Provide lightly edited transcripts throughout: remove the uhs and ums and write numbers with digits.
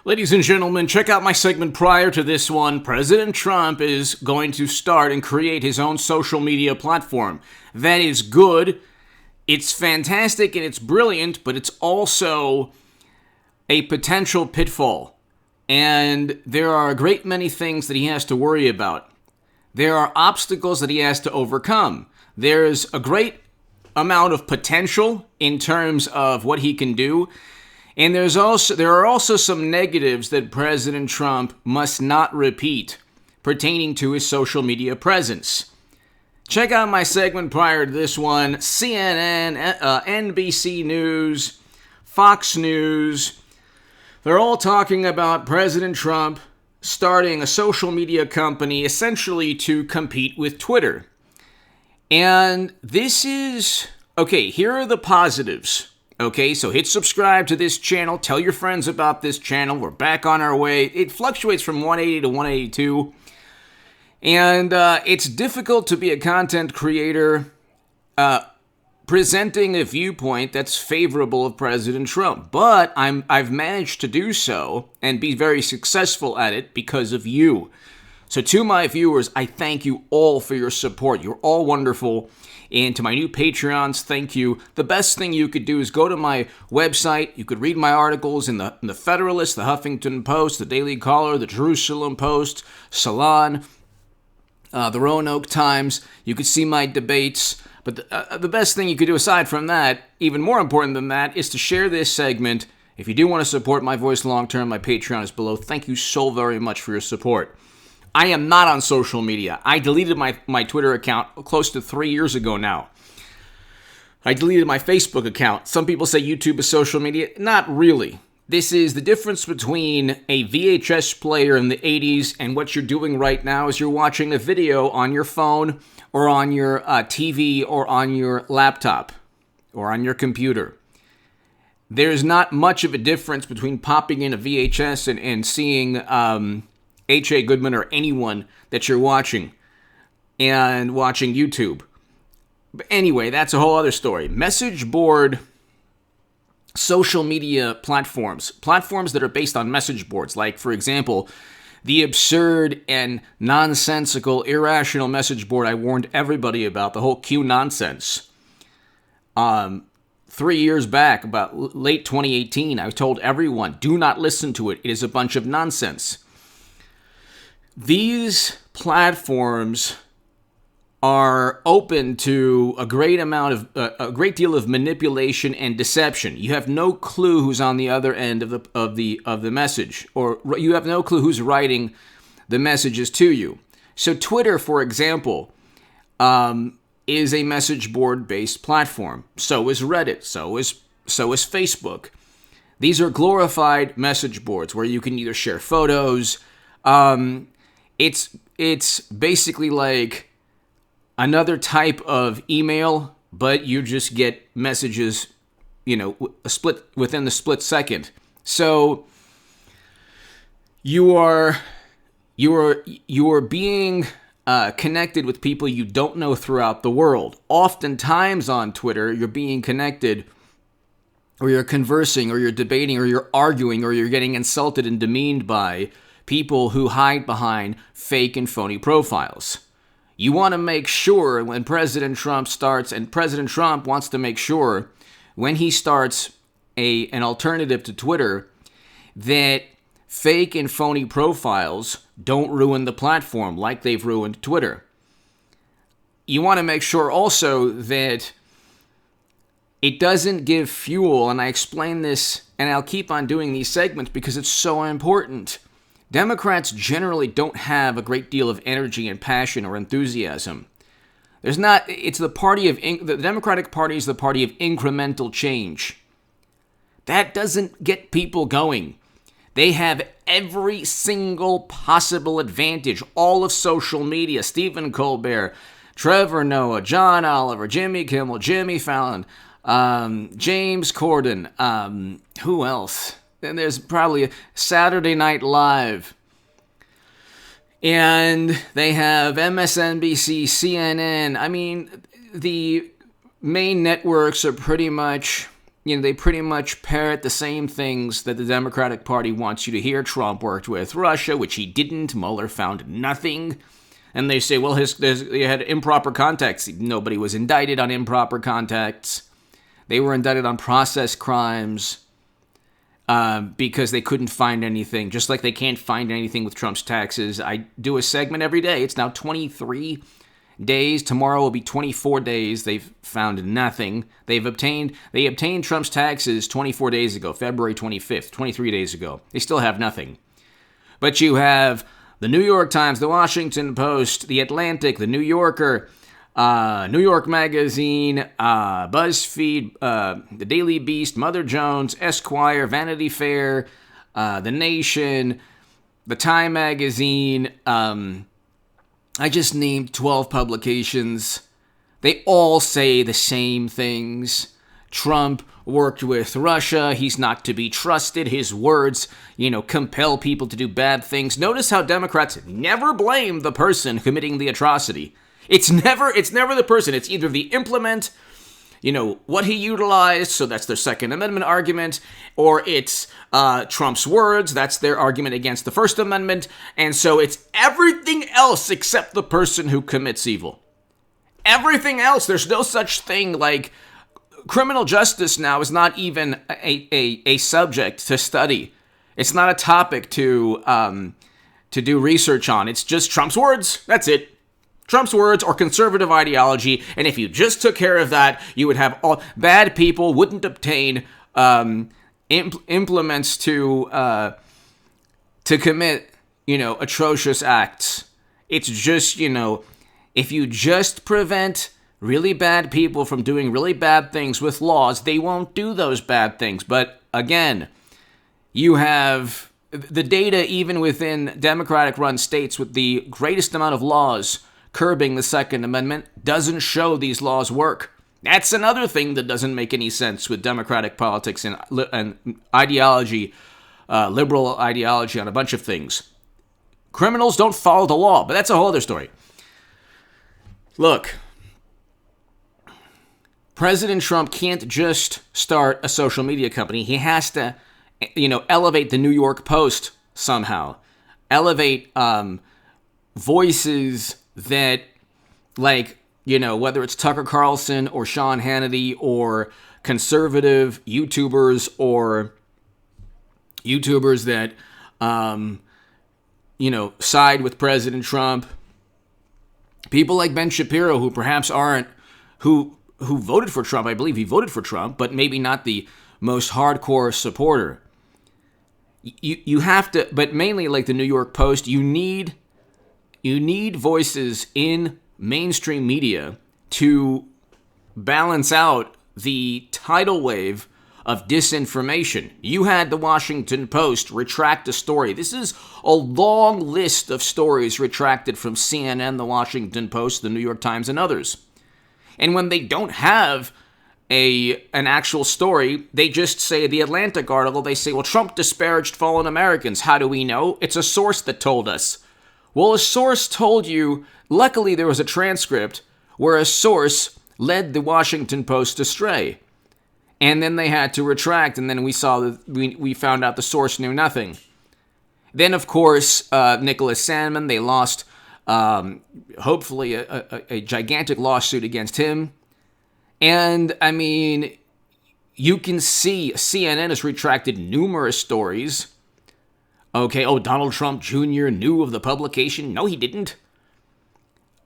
Ladies and gentlemen, check out my segment prior to this one. President Trump is going to start and create his own social media platform. That is good. It's fantastic and it's brilliant, but it's also a potential pitfall. And there are a great many things that he has to worry about. There are obstacles that he has to overcome. There's a great amount of potential in terms of what he can do. And there are also some negatives that President Trump must not repeat pertaining to his social media presence. Check out my segment prior to this one. CNN, NBC News, Fox News. They're all talking about President Trump starting a social media company essentially to compete with Twitter. And this is... Okay, here are the positives. Okay, so hit subscribe to this channel. Tell your friends about this channel. We're back on our way. It fluctuates from 180 to 182. And it's difficult to be a content creator presenting a viewpoint that's favorable of President Trump. But I've managed to do so and be very successful at it because of you. So to my viewers, I thank you all for your support. You're all wonderful. And to my new Patreons, thank you. The best thing you could do is go to my website. You could read my articles in the Federalist, the Huffington Post, the Daily Caller, the Jerusalem Post, Salon, the Roanoke Times. You could see my debates. But the best thing you could do aside from that, even more important than that, is to share this segment. If you do want to support my voice long term, my Patreon is below. Thank you so very much for your support. I am not on social media. I deleted my Twitter account close to 3 years ago now. I deleted my Facebook account. Some people say YouTube is social media. Not really. This is the difference between a VHS player in the 80s and what you're doing right now is you're watching a video on your phone or on your TV or on your laptop or on your computer. There's not much of a difference between popping in a VHS and seeing... H.A. Goodman or anyone that you're watching and watching YouTube. But anyway, that's a whole other story. Message board social media platforms that are based on message boards, like, for example, the absurd and nonsensical, irrational message board I warned everybody about, the whole Q nonsense. 3 years back, about late 2018, I told everyone, do not listen to it. It is a bunch of nonsense. These platforms are open to a great deal of manipulation and deception. You have no clue who's on the other end of the message, or you have no clue who's writing the messages to you. So Twitter, for example, is a message board based platform. So is Reddit. So is Facebook. These are glorified message boards where you can either share photos. It's basically like another type of email, but you just get messages, within the split second. So you are being connected with people you don't know throughout the world. Oftentimes on Twitter, you're being connected, or you're conversing, or you're debating, or you're arguing, or you're getting insulted and demeaned by people who hide behind fake and phony profiles. You want to make sure when President Trump starts, and President Trump wants to make sure when he starts an alternative to Twitter, that fake and phony profiles don't ruin the platform like they've ruined Twitter. You want to make sure also that it doesn't give fuel, and I explain this, and I'll keep on doing these segments because it's so important. Democrats generally don't have a great deal of energy and passion or enthusiasm. The Democratic Party is the party of incremental change. That doesn't get people going. They have every single possible advantage. All of social media, Stephen Colbert, Trevor Noah, John Oliver, Jimmy Kimmel, Jimmy Fallon, James Corden, who else? Then there's probably Saturday Night Live. And they have MSNBC, CNN. I mean, the main networks are pretty much they pretty much parrot the same things that the Democratic Party wants you to hear. Trump worked with Russia, which he didn't. Mueller found nothing. And they say, well, they had improper contacts. Nobody was indicted on improper contacts. They were indicted on process crimes because they couldn't find anything, just like they can't find anything with Trump's taxes. I do a segment every day. It's now 23 days. Tomorrow will be 24 days. They've found nothing. They obtained Trump's taxes 24 days ago, February 25th, 23 days ago. They still have nothing. But you have the New York Times, the Washington Post, the Atlantic, the New Yorker, New York Magazine, BuzzFeed, the Daily Beast, Mother Jones, Esquire, Vanity Fair, The Nation, the Time Magazine. I just named 12 publications. They all say the same things. Trump worked with Russia. He's not to be trusted. His words, compel people to do bad things. Notice how Democrats never blame the person committing the atrocity. It's never the person. It's either the implement, what he utilized, so that's their Second Amendment argument, or it's Trump's words, that's their argument against the First Amendment, and so it's everything else except the person who commits evil. Everything else, there's no such thing like criminal justice now is not even a subject to study. It's not a topic to do research on. It's just Trump's words. That's it. Trump's words or conservative ideology, and if you just took care of that, you would have all bad people wouldn't obtain implements to commit atrocious acts. It's just if you just prevent really bad people from doing really bad things with laws, they won't do those bad things. But again, you have the data even within Democratic-run states with the greatest amount of laws curbing the Second Amendment doesn't show these laws work. That's another thing that doesn't make any sense with Democratic politics and ideology, liberal ideology on a bunch of things. Criminals don't follow the law, but that's a whole other story. Look, President Trump can't just start a social media company. He has to, elevate the New York Post somehow. Elevate voices that, whether it's Tucker Carlson or Sean Hannity or conservative YouTubers or YouTubers that, side with President Trump. People like Ben Shapiro, who perhaps aren't, who voted for Trump. I believe he voted for Trump, but maybe not the most hardcore supporter. You have to, but mainly like the New York Post, you need voices in mainstream media to balance out the tidal wave of disinformation. You had the Washington Post retract a story. This is a long list of stories retracted from CNN, the Washington Post, the New York Times, and others. And when they don't have an actual story, they just say the Atlantic article, they say, well, Trump disparaged fallen Americans. How do we know? It's a source that told us. Well, a source told you, luckily there was a transcript where a source led the Washington Post astray. And then they had to retract, and then we found out the source knew nothing. Then, of course, Nicholas Sandmann, they lost, hopefully, a gigantic lawsuit against him. And, I mean, you can see CNN has retracted numerous stories. Okay, Donald Trump Jr. knew of the publication. No, he didn't.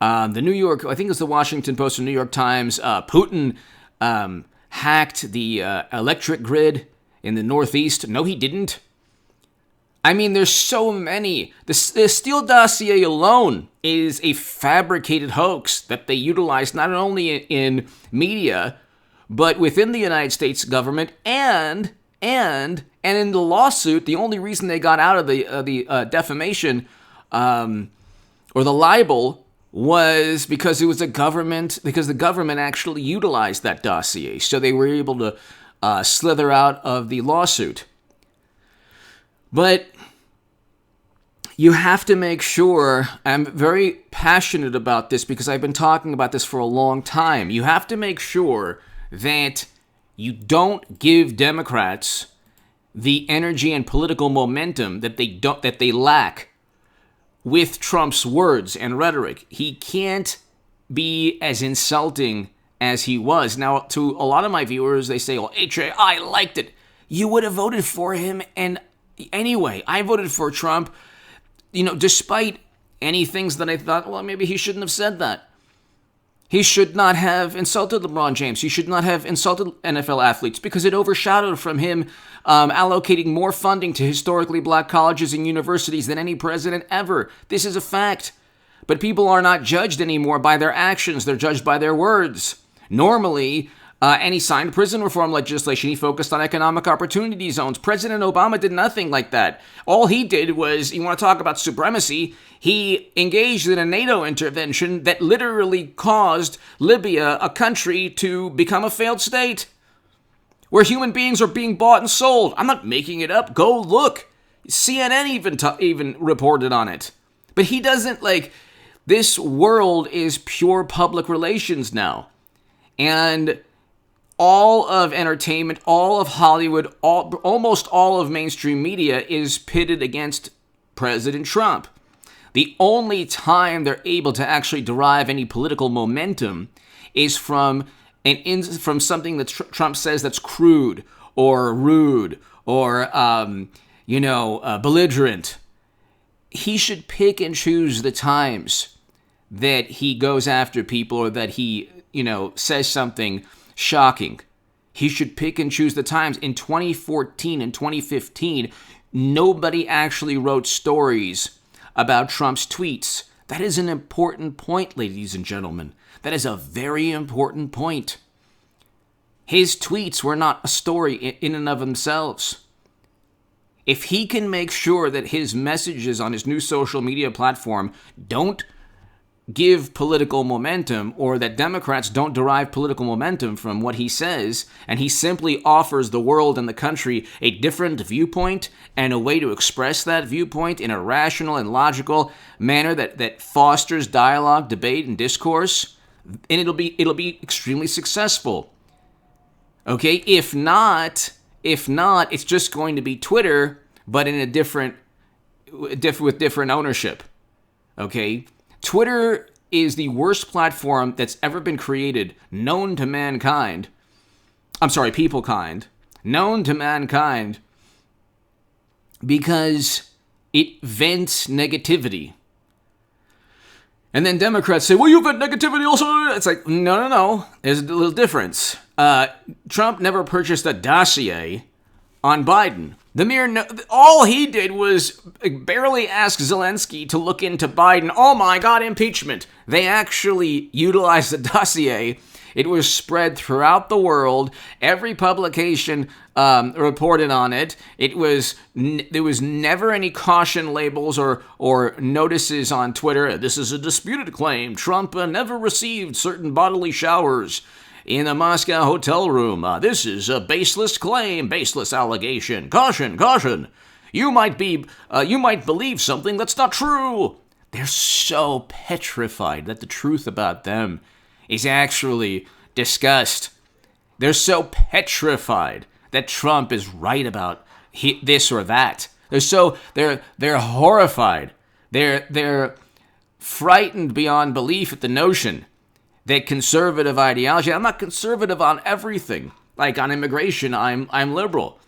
The New York, I think it was the Washington Post or New York Times, Putin hacked the electric grid in the Northeast. No, he didn't. I mean, there's so many. The Steele dossier alone is a fabricated hoax that they utilized not only in media, but within the United States government and in the lawsuit. The only reason they got out of the defamation or the libel was because it was the government actually utilized that dossier, so they were able to slither out of the lawsuit. But you have to make sure, I'm very passionate about this because I've been talking about this for a long time. You have to make sure that You don't give Democrats the energy and political momentum that they lack with Trump's words and rhetoric. He can't be as insulting as he was. Now, to a lot of my viewers, they say, well, HA, I liked it. You would have voted for him, and anyway, I voted for Trump, despite any things that I thought, well, maybe he shouldn't have said that. He should not have insulted LeBron James. He should not have insulted NFL athletes because it overshadowed from him allocating more funding to historically black colleges and universities than any president ever. This is a fact. But people are not judged anymore by their actions. They're judged by their words. Normally, and he signed prison reform legislation. He focused on economic opportunity zones. President Obama did nothing like that. All he did was, you want to talk about supremacy, he engaged in a NATO intervention that literally caused Libya, a country, to become a failed state, where human beings are being bought and sold. I'm not making it up. Go look. CNN even reported on it. But he doesn't, this world is pure public relations now. And all of entertainment, all of Hollywood, almost all of mainstream media is pitted against President Trump. The only time they're able to actually derive any political momentum is from something that Trump says that's crude or rude or belligerent. He should pick and choose the times that he goes after people or that he, says something shocking. He should pick and choose the times. In 2014 and 2015, nobody actually wrote stories about Trump's tweets. That is an important point, ladies and gentlemen. That is a very important point. His tweets were not a story in and of themselves. If he can make sure that his messages on his new social media platform don't give political momentum, or that Democrats don't derive political momentum from what he says, and he simply offers the world and the country a different viewpoint and a way to express that viewpoint in a rational and logical manner that fosters dialogue, debate, and discourse, and it'll be extremely successful. Okay, if not, it's just going to be Twitter, but in with different ownership. Okay, Twitter is the worst platform that's ever been created, known to mankind. I'm sorry, peoplekind, known to mankind, because it vents negativity. And then Democrats say, well, you vent negativity also. It's like, no. There's a little difference. Trump never purchased a dossier on Biden. All he did was barely ask Zelensky to look into Biden. Oh my God, impeachment. They actually utilized the dossier. It was spread throughout the world. Every publication reported on it. There was never any caution labels or notices on Twitter. This is a disputed claim. Trump never received certain bodily showers in a Moscow hotel room. This is a baseless claim, baseless allegation. Caution, caution. You might believe something that's not true. They're so petrified that the truth about them is actually discussed. They're so petrified that Trump is right about this or that. They're horrified. They're frightened beyond belief at the notion that conservative ideology. I'm not conservative on everything. Like on immigration, I'm liberal.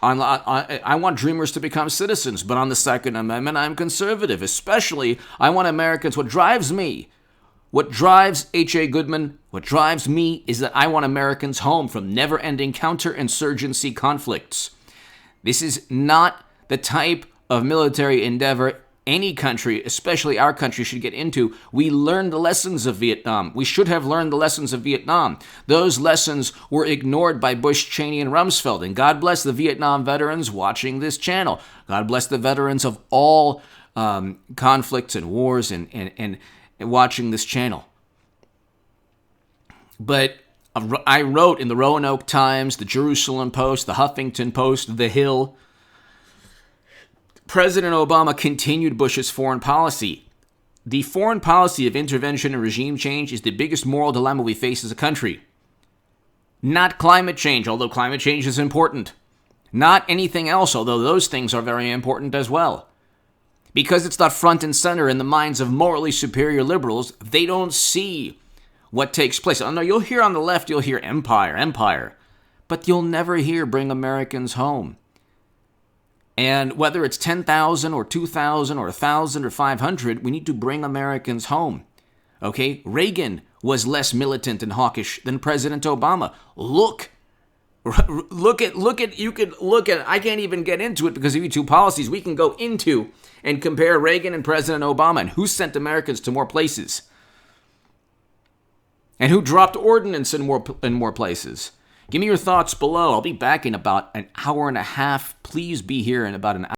I want dreamers to become citizens, but on the Second Amendment, I'm conservative. Especially, I want Americans. What drives H.A. Goodman, what drives me is that I want Americans home from never-ending counterinsurgency conflicts. This is not the type of military endeavor any country, especially our country, should get into. We learned the lessons of Vietnam. We should have learned the lessons of Vietnam. Those lessons were ignored by Bush, Cheney, and Rumsfeld. And God bless the Vietnam veterans watching this channel. God bless the veterans of all conflicts and wars and watching this channel. But I wrote in the Roanoke Times, the Jerusalem Post, the Huffington Post, The Hill, President Obama continued Bush's foreign policy. The foreign policy of intervention and regime change is the biggest moral dilemma we face as a country. Not climate change, although climate change is important. Not anything else, although those things are very important as well. Because it's not front and center in the minds of morally superior liberals, they don't see what takes place. I know you'll hear on the left, you'll hear empire, empire. But you'll never hear bring Americans home. And whether it's 10,000 or 2,000 or 1,000 or 500, we need to bring Americans home. Okay? Reagan was less militant and hawkish than President Obama. Look at, you could look at, I can't even get into it because of two policies we can go into and compare Reagan and President Obama and who sent Americans to more places. And who dropped ordnance in more places. Give me your thoughts below. I'll be back in about an hour and a half. Please be here in about an hour.